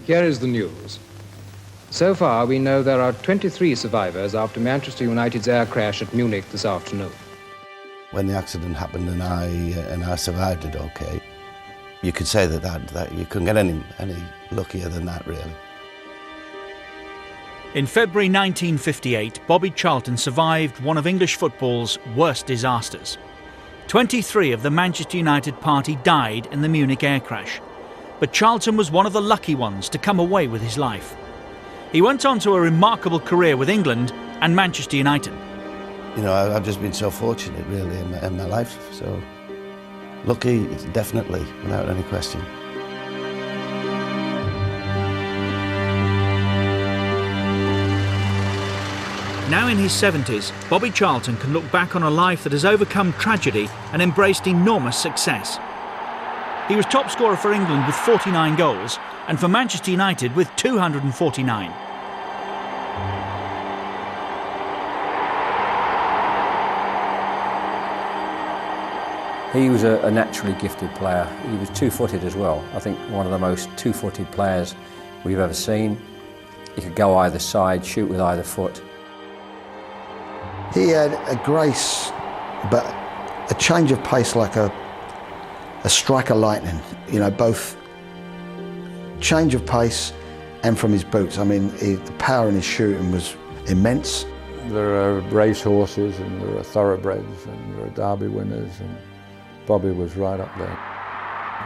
Here is the news. So far, we know there are 23 survivors after Manchester United's air crash at Munich this afternoon. When the accident happened and I survived it okay, you could say that you couldn't get any luckier than that, really. In February 1958, Bobby Charlton survived one of English football's worst disasters. 23 of the Manchester United party died in the Munich air crash, but Charlton was one of the lucky ones to come away with his life. He went on to a remarkable career with England and Manchester United. You know, I've just been so fortunate, really, in my life. So, lucky, definitely, without any question. Now in his 70s, Bobby Charlton can look back on a life that has overcome tragedy and embraced enormous success. He was top scorer for England with 49 goals and for Manchester United with 249. He was a naturally gifted player. He was two-footed as well. I think one of the most two-footed players we've ever seen. He could go either side, shoot with either foot. He had a grace, but a change of pace like a strike of lightning. You know, both change of pace and from his boots. I mean, the power in his shooting was immense. There are race horses and there are thoroughbreds and there are derby winners, and Bobby was right up there.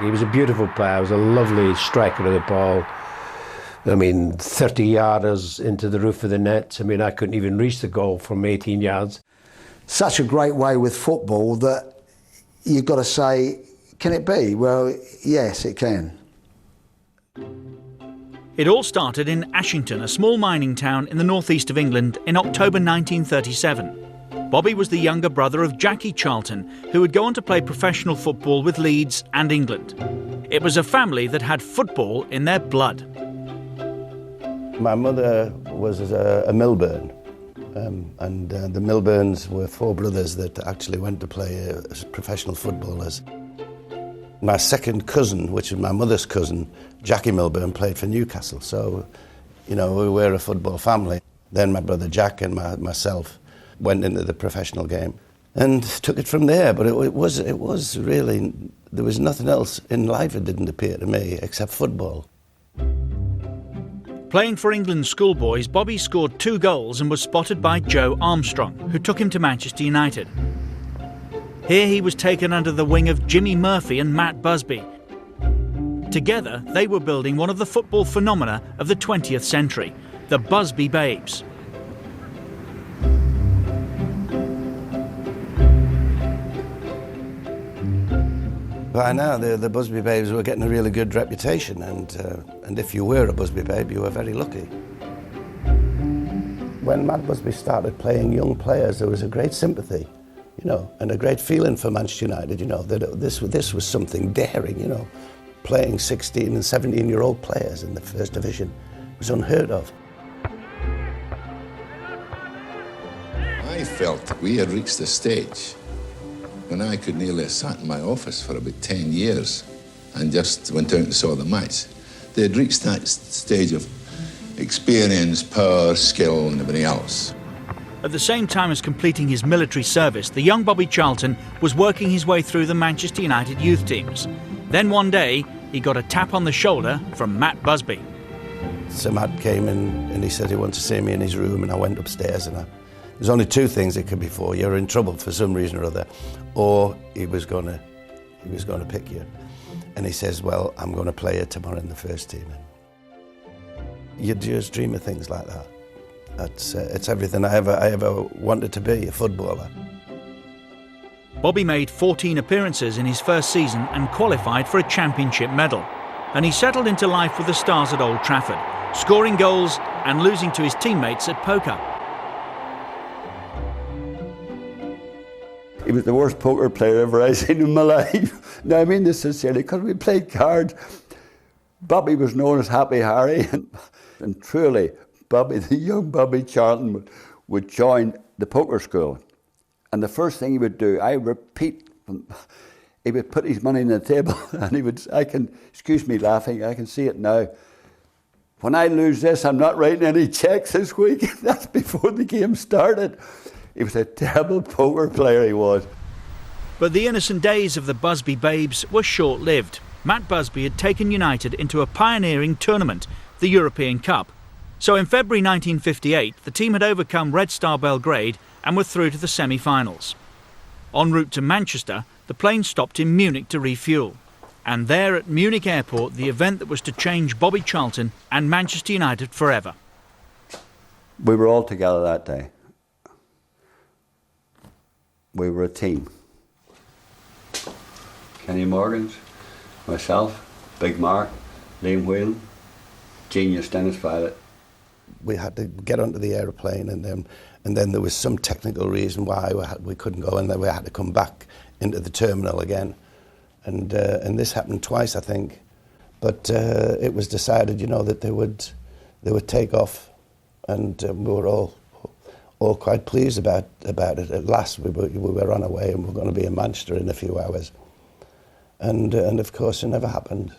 He was a beautiful player. He was a lovely striker of the ball. I mean, 30 yarders into the roof of the net. I mean, I couldn't even reach the goal from 18 yards. Such a great way with football that you've got to say, can it be? Well, yes, it can. It all started in Ashington, a small mining town in the northeast of England, in October 1937. Bobby was the younger brother of Jackie Charlton, who would go on to play professional football with Leeds and England. It was a family that had football in their blood. My mother was a Milburn, and the Milburns were four brothers that actually went to play as professional footballers. My second cousin, which is my mother's cousin, Jackie Milburn, played for Newcastle, so, you know, we were a football family. Then my brother Jack and myself went into the professional game and took it from there, but it was really, there was nothing else in life, it didn't appear to me, except football. Playing for England's schoolboys, Bobby scored 2 goals and was spotted by Joe Armstrong, who took him to Manchester United. Here he was taken under the wing of Jimmy Murphy and Matt Busby. Together, they were building one of the football phenomena of the 20th century, the Busby Babes. By now, the Busby Babes were getting a really good reputation, and if you were a Busby Babe, you were very lucky. When Matt Busby started playing young players, there was a great sympathy, you know, and a great feeling for Manchester United, you know, that this was something daring, you know. Playing 16 and 17-year-old players in the First Division was unheard of. I felt we had reached the stage when I could nearly have sat in my office for about 10 years and just went out and saw the match. They had reached that stage of experience, power, skill, and everything else. At the same time as completing his military service, the young Bobby Charlton was working his way through the Manchester United youth teams. Then one day, he got a tap on the shoulder from Matt Busby. So Matt came in and he said he wanted to see me in his room, and I went upstairs, and there's only 2 things it could be for. You're in trouble for some reason or other, or he was going to pick you. And he says, well, I'm going to play you tomorrow in the first team. And you just dream of things like that. It's everything I ever wanted to be, a footballer. Bobby made 14 appearances in his first season and qualified for a championship medal. And he settled into life with the Stars at Old Trafford, scoring goals and losing to his teammates at poker. He was the worst poker player ever I've seen in my life. Now, I mean this sincerely, because we played cards. Bobby was known as Happy Harry, and truly, Bobby, the young Bobby Charlton, would join the poker school. And the first thing he would do, I repeat, he would put his money on the table, and he would, excuse me laughing, I can see it now, when I lose this, I'm not writing any cheques this week. That's before the game started. He was a terrible poker player, he was. But the innocent days of the Busby Babes were short-lived. Matt Busby had taken United into a pioneering tournament, the European Cup. So in February 1958, the team had overcome Red Star Belgrade and were through to the semi-finals. En route to Manchester, the plane stopped in Munich to refuel. And there at Munich Airport, the event that was to change Bobby Charlton and Manchester United forever. We were all together that day. We were a team. Kenny Morgans, myself, Big Mark, Liam Whelan, genius Dennis Violet. We had to get onto the aeroplane, and then there was some technical reason why we couldn't go, and then we had to come back into the terminal again. And this happened twice, I think. But it was decided, you know, that they would take off, and we were all quite pleased about it. At last, we were on our way, and we were going to be in Manchester in a few hours. And of course, it never happened.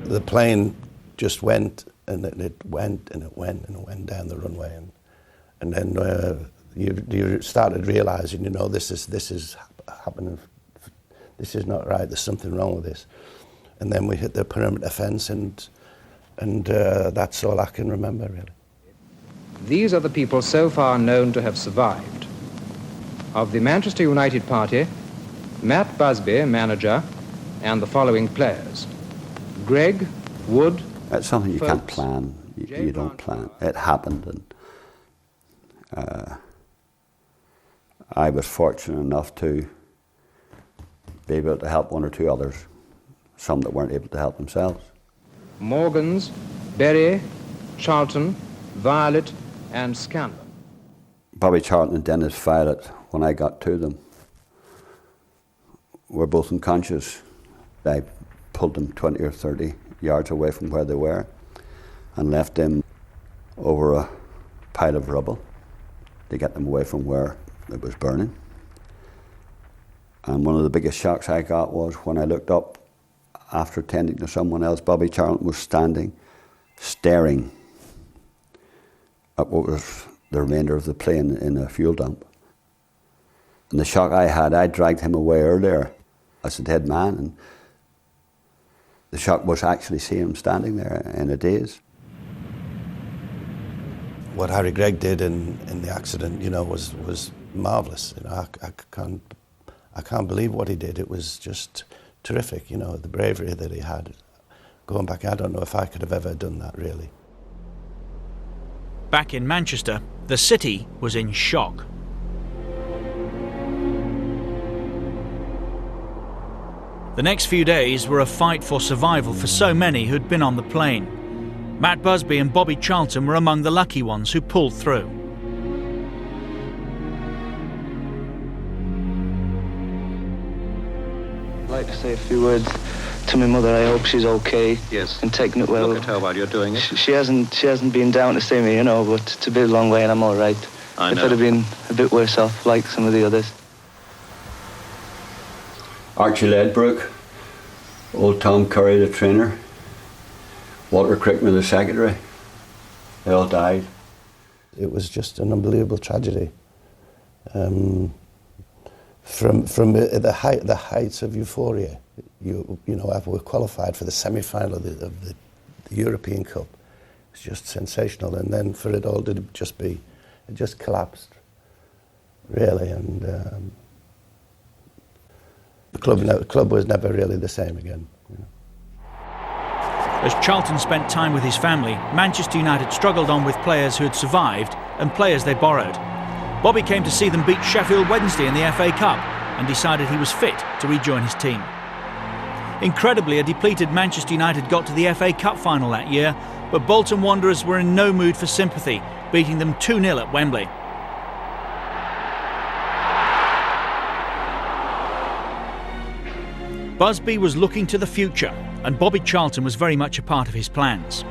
The plane just went, and it went, and it went, and it went down the runway, and then you started realising, you know, this is happening. This is not right. There's something wrong with this. And then we hit the perimeter fence, and that's all I can remember, really. These are the people so far known to have survived. Of the Manchester United party, Matt Busby, manager, and the following players: Greg, Wood. It's something you Folks, can't plan. You don't plan. It happened, and I was fortunate enough to be able to help one or two others, some that weren't able to help themselves. Morgans, Berry, Charlton, Violet, and Scanlon. Bobby Charlton and Dennis Violet, when I got to them, were both unconscious. I pulled them 20 or 30 yards away from where they were and left them over a pile of rubble to get them away from where it was burning. And one of the biggest shocks I got was when I looked up after tending to someone else. Bobby Charlton was standing, staring at what was the remainder of the plane in a fuel dump. And the shock I had, I dragged him away earlier as a dead man, and the shock was actually seeing him standing there in a daze. What Harry Gregg did in the accident, you know, was marvellous. You know, I can't believe what he did. It was just terrific, you know, the bravery that he had. Going back, I don't know if I could have ever done that, really. Back in Manchester, the city was in shock. The next few days were a fight for survival for so many who'd been on the plane. Matt Busby and Bobby Charlton were among the lucky ones who pulled through. I'd like to say a few words to my mother. I hope she's okay. Yes. And taking it well. Look at her while you're doing it. She hasn't been down to see me, you know, but it's been a long way and I'm all right. I know. If I'd have been a bit worse off, like some of the others. Archie Ledbrook, old Tom Curry, the trainer, Walter Crickman, the secretary, they all died. It was just an unbelievable tragedy. From the heights of euphoria, you know, we qualified for the semi-final of the European Cup. It was just sensational, and then for it all to just be, it just collapsed, really, and the club was never really the same again. You know. As Charlton spent time with his family, Manchester United struggled on with players who had survived and players they borrowed. Bobby came to see them beat Sheffield Wednesday in the FA Cup and decided he was fit to rejoin his team. Incredibly, a depleted Manchester United got to the FA Cup final that year, but Bolton Wanderers were in no mood for sympathy, beating them 2-0 at Wembley. Busby was looking to the future, and Bobby Charlton was very much a part of his plans.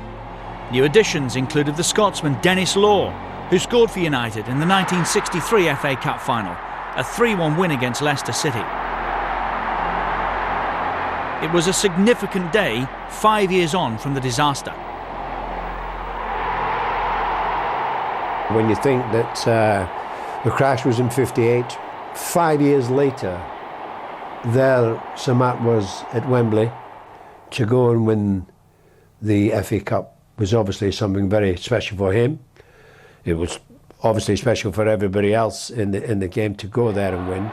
New additions included the Scotsman Dennis Law, who scored for United in the 1963 FA Cup final, a 3-1 win against Leicester City. It was a significant day 5 years on from the disaster. When you think that the crash was in '58, 5 years later, there Sir Matt was at Wembley to go and win the FA Cup was obviously something very special for him. It was obviously special for everybody else in the game to go there and win.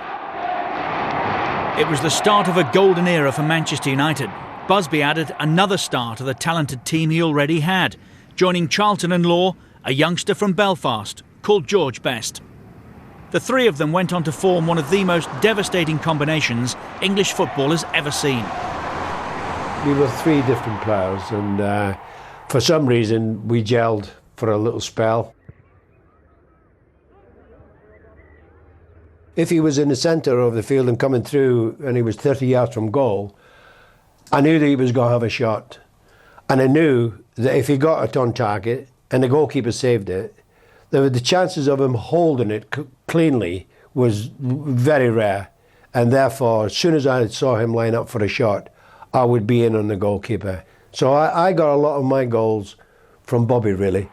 It was the start of a golden era for Manchester United. Busby added another star to the talented team he already had, joining Charlton and Law, a youngster from Belfast called George Best. The three of them went on to form one of the most devastating combinations English football has ever seen. We were three different players, and for some reason we gelled for a little spell. If he was in the centre of the field and coming through and he was 30 yards from goal, I knew that he was going to have a shot. And I knew that if he got it on target and the goalkeeper saved it, the chances of him holding it cleanly was very rare. And therefore, as soon as I saw him line up for a shot, I would be in on the goalkeeper. So I got a lot of my goals from Bobby, really.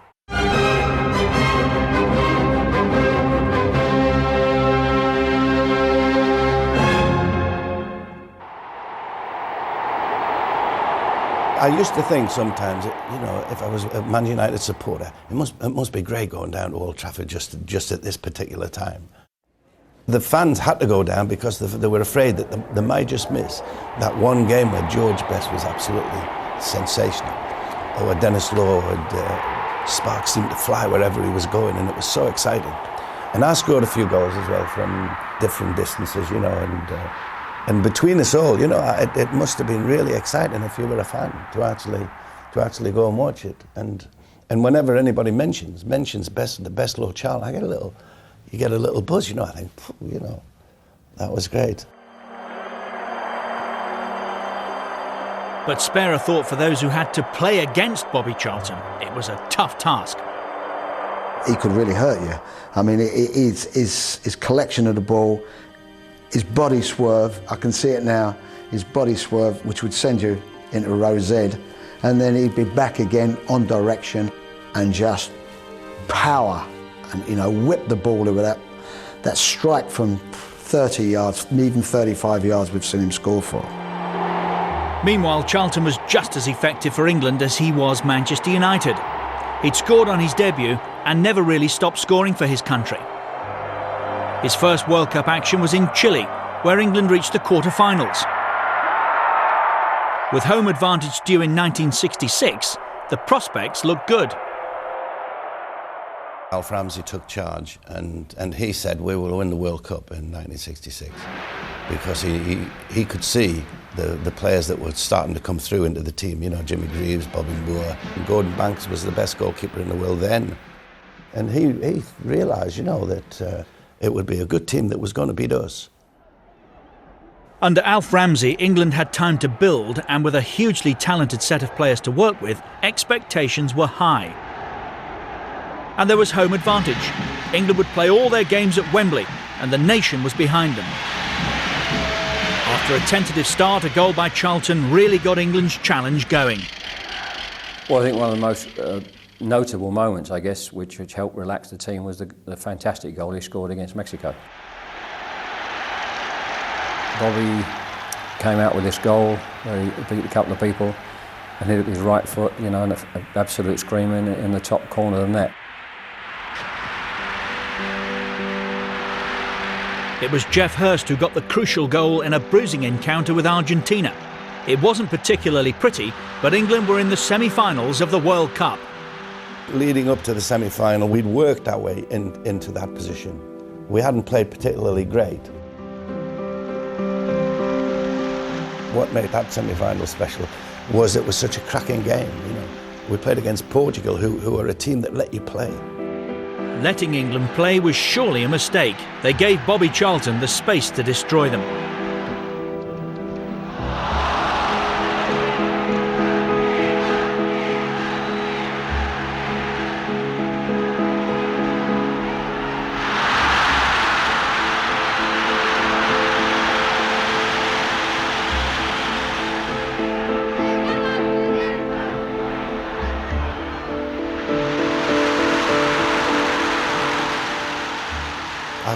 I used to think sometimes, if I was a Man United supporter, it must be great going down to Old Trafford just at this particular time. The fans had to go down because they were afraid that they might just miss that one game where George Best was absolutely sensational, or where Dennis Law had sparks seemed to fly wherever he was going, and it was so exciting. And I scored a few goals as well from different distances, and between us all, it must have been really exciting if you were a fan to actually go and watch it. And whenever anybody mentions the best Lord Charlton, you get a little buzz. I think, that was great. But spare a thought for those who had to play against Bobby Charlton. It was a tough task. He could really hurt you. I mean, his collection of the ball, his body swerve, I can see it now, his body swerve, which would send you into row Z, and then he'd be back again on direction and just power and, whip the ball with that strike from 30 yards, even 35 yards we've seen him score for. Meanwhile, Charlton was just as effective for England as he was Manchester United. He'd scored on his debut and never really stopped scoring for his country. His first World Cup action was in Chile, where England reached the quarter-finals. With home advantage due in 1966, the prospects looked good. Alf Ramsey took charge and he said we will win the World Cup in 1966 because he could see the players that were starting to come through into the team, Jimmy Greaves, Bobby Moore. And Gordon Banks was the best goalkeeper in the world then. And he realised, that it would be a good team that was going to beat us. Under Alf Ramsey, England had time to build, and with a hugely talented set of players to work with, expectations were high. And there was home advantage. England would play all their games at Wembley, and the nation was behind them. After a tentative start, a goal by Charlton really got England's challenge going. Well, I think one of the most notable moments, I guess, which helped relax the team was the fantastic goal he scored against Mexico. Bobby came out with this goal where he beat a couple of people and hit it with his right foot, and an absolute screamer in the top corner of the net. It was Geoff Hurst who got the crucial goal in a bruising encounter with Argentina. It wasn't particularly pretty, but England were in the semi-finals of the World Cup. Leading up to the semi-final, we'd worked our way into that position. We hadn't played particularly great. What made that semi-final special was it was such a cracking game. We played against Portugal, who are a team that let you play. Letting England play was surely a mistake. They gave Bobby Charlton the space to destroy them.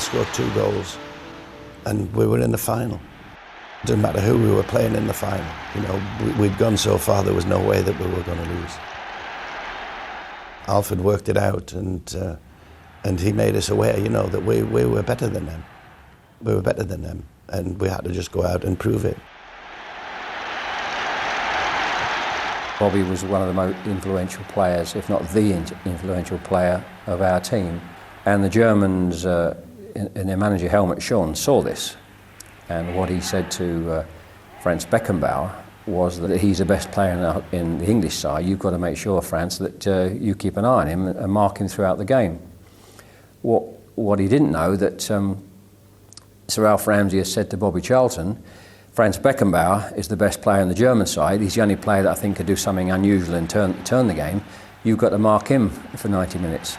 scored 2 goals, and we were in the final. It didn't matter who we were playing in the final. You know, we'd gone so far, there was no way that we were going to lose. Alfred worked it out, and he made us aware, you know, that we were better than them. We were better than them, and we had to just go out and prove it. Bobby was one of the most influential players, if not the influential player of our team. And the Germans, in their manager Helmut Schön, saw this. And what he said to Franz Beckenbauer was that he's the best player in the English side. You've got to make sure, Franz, that you keep an eye on him and mark him throughout the game. What he didn't know, that Sir Alf Ramsey has said to Bobby Charlton, Franz Beckenbauer is the best player on the German side. He's the only player that I think could do something unusual and turn the game. You've got to mark him for 90 minutes.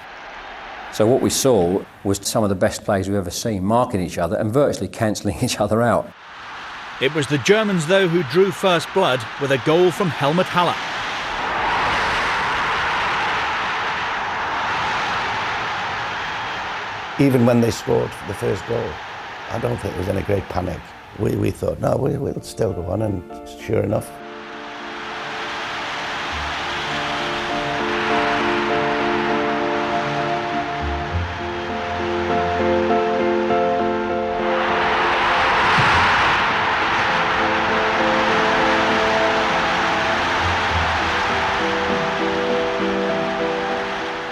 So what we saw was some of the best players we've ever seen marking each other and virtually cancelling each other out. It was the Germans, though, who drew first blood with a goal from Helmut Haller. Even when they scored the first goal, I don't think there was any great panic. We thought, no, we'll still go on, and sure enough.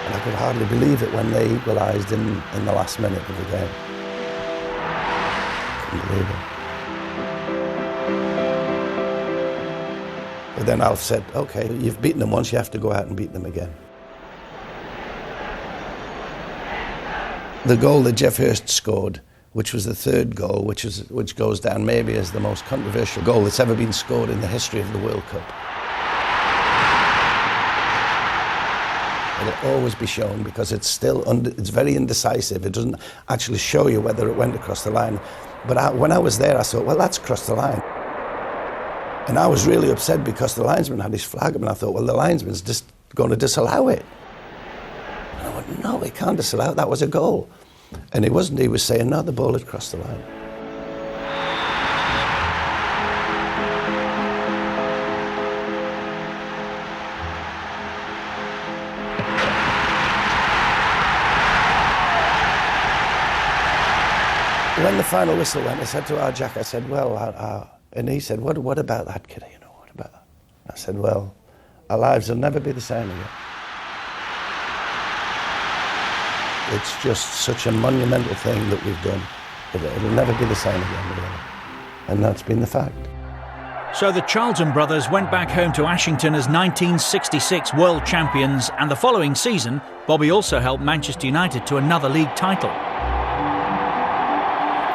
And I could hardly believe it when they equalised in the last minute of the game. Couldn't believe it. But then Alf said, okay, you've beaten them once, you have to go out and beat them again. The goal that Geoff Hurst scored, which was the 3rd goal, which goes down maybe as the most controversial goal that's ever been scored in the history of the World Cup. It'll always be shown because it's it's very indecisive. It doesn't actually show you whether it went across the line. But when I was there, I thought, well, that's crossed the line. And I was really upset because the linesman had his flag up, and I thought, well, the linesman's just going to disallow it. And I went, no, he can't disallow it, that was a goal. And he wasn't, he was saying, no, the ball had crossed the line. When the final whistle went, I said to our Jack, I said, well, and he said, what about that kid? You know, what about that? I said, well, our lives will never be the same again. It's just such a monumental thing that we've done. It'll never be the same again, really. And that's been the fact. So the Charlton brothers went back home to Ashington as 1966 world champions, and the following season, Bobby also helped Manchester United to another league title.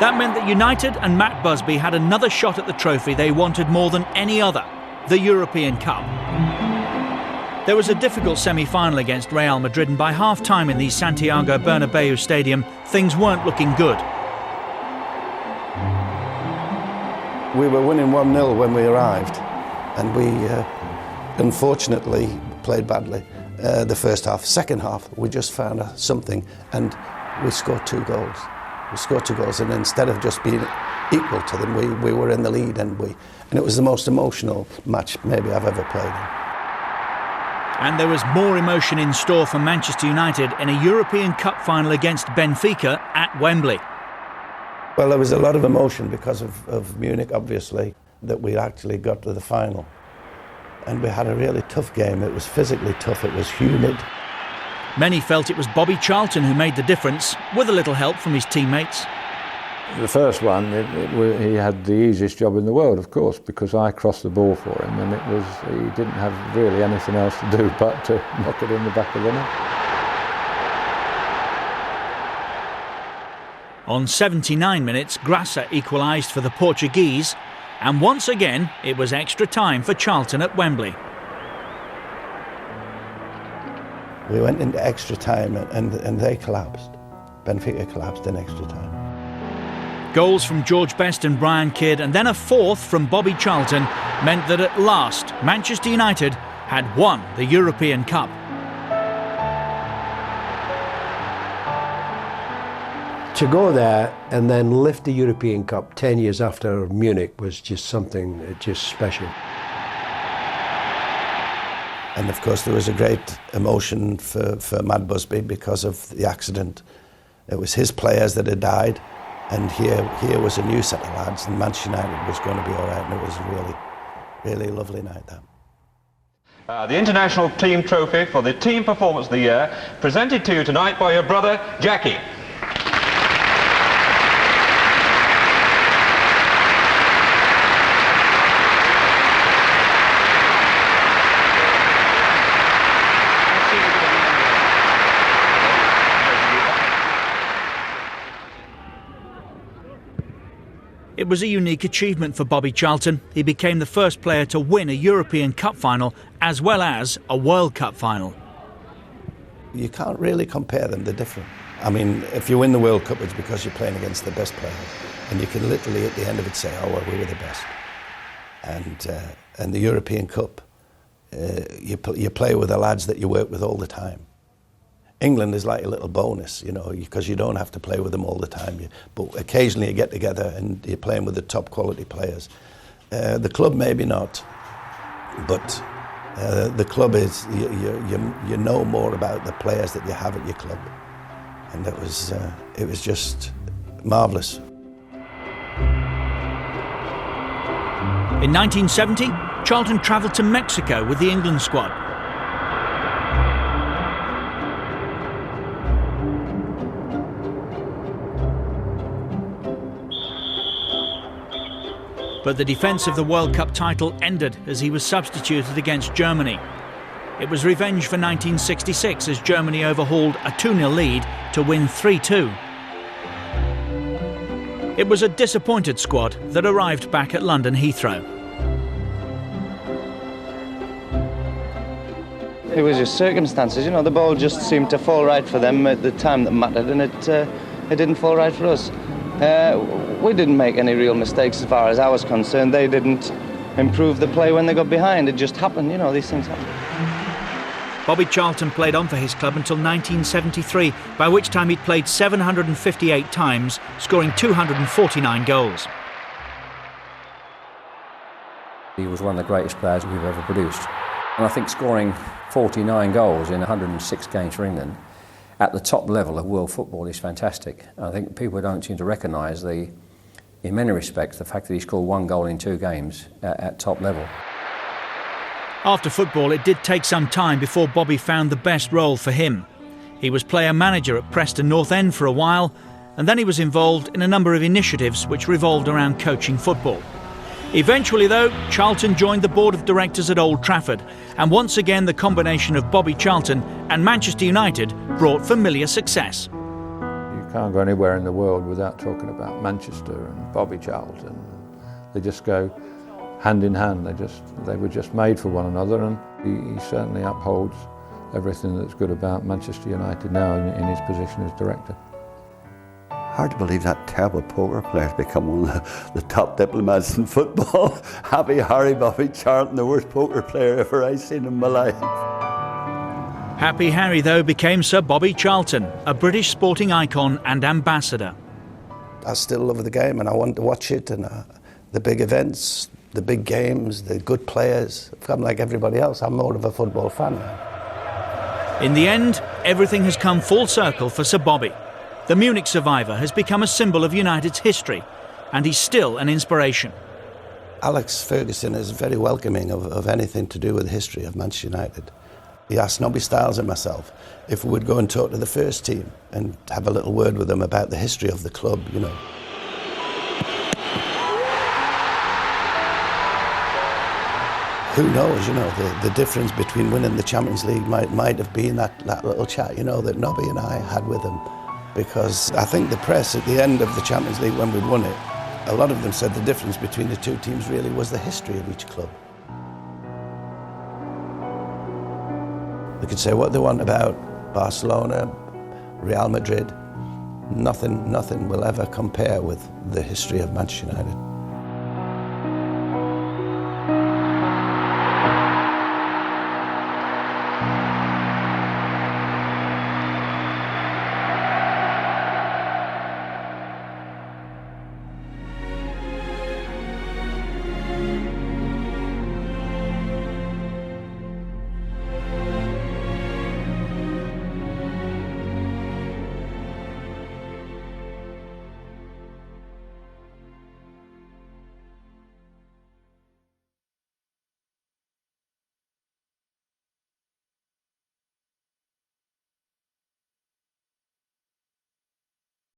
That meant that United and Matt Busby had another shot at the trophy they wanted more than any other, the European Cup. There was a difficult semi-final against Real Madrid, and by half-time in the Santiago Bernabeu stadium, things weren't looking good. We were winning 1-0 when we arrived, and we unfortunately played badly the first half. Second half, we just found something, and we scored 2 goals. We scored 2 goals, and instead of just being equal to them, we were in the lead, and it was the most emotional match maybe I've ever played in. And there was more emotion in store for Manchester United in a European Cup final against Benfica at Wembley. Well, there was a lot of emotion because of Munich, obviously, that we actually got to the final. And we had a really tough game. It was physically tough, it was humid. Many felt it was Bobby Charlton who made the difference, with a little help from his teammates. The first one, he had the easiest job in the world, of course, because I crossed the ball for him, and he didn't have really anything else to do but to knock it in the back of the net. On 79 minutes, Graça equalised for the Portuguese, and once again it was extra time for Charlton at Wembley. We went into extra time and they collapsed. Benfica collapsed in extra time. Goals from George Best and Brian Kidd, and then a 4th from Bobby Charlton, meant that at last Manchester United had won the European Cup. To go there and then lift the European Cup 10 years after Munich was just something just special. And of course there was a great emotion for Matt Busby because of the accident. It was his players that had died, and here was a new set of lads, and Manchester United was going to be all right, and it was a really, really lovely night, that. The International Team Trophy for the Team Performance of the Year, presented to you tonight by your brother, Jackie. It was a unique achievement for Bobby Charlton. He became the first player to win a European Cup final as well as a World Cup final. You can't really compare them, they're different. I mean, if you win the World Cup, it's because you're playing against the best players. And you can literally at the end of it say, oh, well, we were the best. And the European Cup, you play with the lads that you work with all the time. England is like a little bonus, you know, because you don't have to play with them all the time. But occasionally you get together and you're playing with the top quality players. The club maybe not, but the club is, you know more about the players that you have at your club. And it was just marvellous. In 1970, Charlton travelled to Mexico with the England squad. But the defence of the World Cup title ended as he was substituted against Germany. It was revenge for 1966 as Germany overhauled a 2-0 lead to win 3-2. It was a disappointed squad that arrived back at London Heathrow. It was just circumstances, you know, the ball just seemed to fall right for them at the time that mattered, and it didn't fall right for us. We didn't make any real mistakes as far as I was concerned. They didn't improve the play when they got behind. It just happened, you know, these things happen. Bobby Charlton played on for his club until 1973, by which time he'd played 758 times, scoring 249 goals. He was one of the greatest players we've ever produced. And I think scoring 49 goals in 106 games for England at the top level of world football is fantastic. I think people don't seem to recognise in many respects, the fact that he scored 1 goal in 2 games at top level. After football, it did take some time before Bobby found the best role for him. He was player-manager at Preston North End for a while, and then he was involved in a number of initiatives which revolved around coaching football. Eventually, though, Charlton joined the board of directors at Old Trafford, and once again the combination of Bobby Charlton and Manchester United brought familiar success. You can't go anywhere in the world without talking about Manchester and Bobby Charlton. They just go hand in hand. They were just made for one another, and he certainly upholds everything that's good about Manchester United now in his position as director. Hard to believe that terrible poker player has become one of the top diplomats in football. Happy Harry Bobby Charlton, the worst poker player ever I've seen in my life. Happy Harry, though, became Sir Bobby Charlton, a British sporting icon and ambassador. I still love the game and I want to watch it, and the big events, the big games, the good players. I'm like everybody else, I'm more of a football fan now. In the end, everything has come full circle for Sir Bobby. The Munich survivor has become a symbol of United's history, and he's still an inspiration. Alex Ferguson is very welcoming of anything to do with the history of Manchester United. He asked Nobby Stiles and myself if we would go and talk to the first team and have a little word with them about the history of the club, you know. Who knows, you know, the difference between winning the Champions League might have been that little chat, you know, that Nobby and I had with him. Because I think the press at the end of the Champions League when we'd won it, a lot of them said the difference between the two teams really was the history of each club. They could say what they want about Barcelona, Real Madrid. Nothing will ever compare with the history of Manchester United.